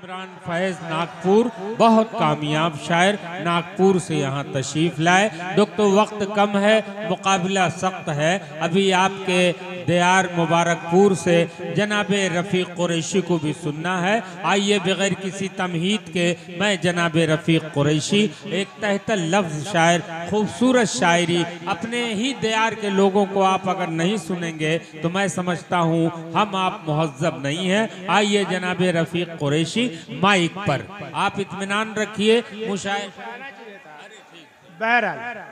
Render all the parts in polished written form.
इमरान फैज नागपुर बहुत कामयाब शायर नागपुर से यहाँ तशरीफ लाए। दोस्तों वक्त कम है, मुकाबला सख्त है। अभी आपके दियार मुबारकपुर से जनाबे रफ़ीक कुरैशी को भी सुनना है। आइए बगैर किसी तमहीद के मैं जनाबे रफ़ीक कुरैशी एक तहतल लफ्ज़ शायर, खूबसूरत शायरी अपने ही दियार के लोगों को आप अगर नहीं सुनेंगे तो मैं समझता हूँ हम आप मुहज़्ज़ब नहीं हैं। आइए जनाबे रफ़ीक कुरैशी माइक पर, आप इत्मीनान रखिए। मुशायर बहरहाल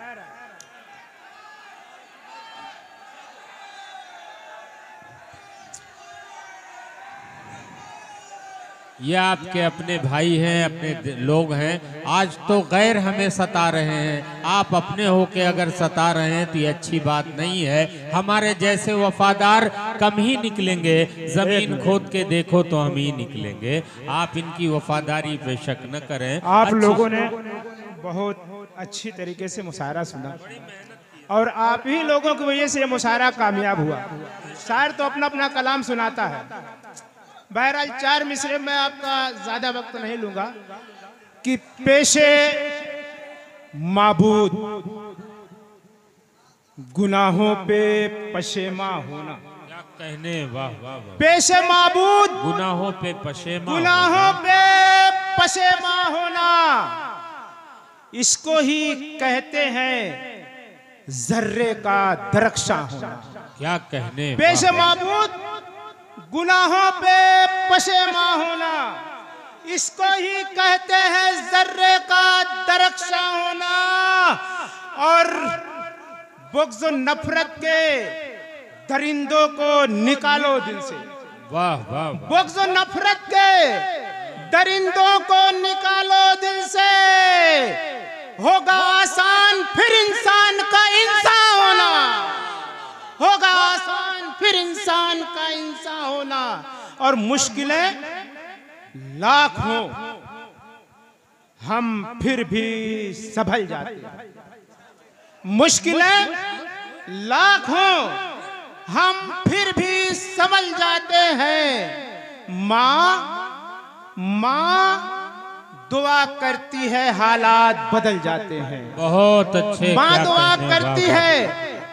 ये आपके अपने भाई हैं, अपने लोग हैं। आज तो गैर हमें सता रहे हैं, आप अपने होके अगर सता रहे हैं तो ये अच्छी बात नहीं है। हमारे जैसे वफादार कम ही निकलेंगे, जमीन खोद के देखो तो हम ही निकलेंगे। आप इनकी वफादारी पे शक न करें। आप लोगों ने बहुत अच्छी तरीके से मुशायरा सुना और आप ही लोगों की वजह से ये मुशायरा कामयाब हुआ। शायर तो अपना अपना कलाम सुनाता है। बहरहाल 4 मिसरे में आपका ज्यादा वक्त नहीं लूंगा कि पेशे माबूद गुनाहों पे पशेमा होना। क्या कहने, वाह वाह वाह। पेशे माबूद गुनाहों पे पशेमा, गुनाहों पे पशेमा होना, इसको ही कहते हैं जर्रे का दरख्शां होना। क्या कहने, पेशे माबूद गुनाहों पे पशेमा होना, इसको ही कहते हैं जर्रे का दरख्शां होना। और बुग़्ज़ नफरत के दरिंदों को निकालो दिल से। वाह वाह। बुग़्ज़ नफरत के दरिंदों को निकालो दिल से, होगा आसान फिर इंसान का इंसान होना। होगा आसान फिर इंसान का इंसान होना। और मुश्किलें लाख हो हम फिर भी संभल जाते हैं। मुश्किलें लाख हो हम फिर भी संभल जाते हैं। माँ दुआ करती है, हालात बदल जाते हैं। बहुत अच्छे। माँ दुआ करती है,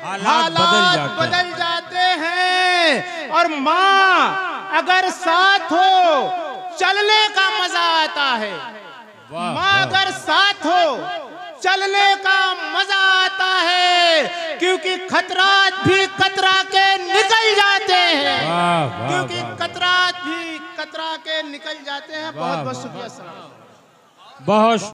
हालात बदल जाते हैं। और माँ अगर साथ हो चलने का मजा आता है। माँ अगर साथ हो चलने का मजा आता है, क्योंकि खतरात भी कतरा के निकल जाते हैं। क्योंकि खतरात भी कतरा के निकल जाते हैं। बहुत बहुत शुक्रिया। बहुत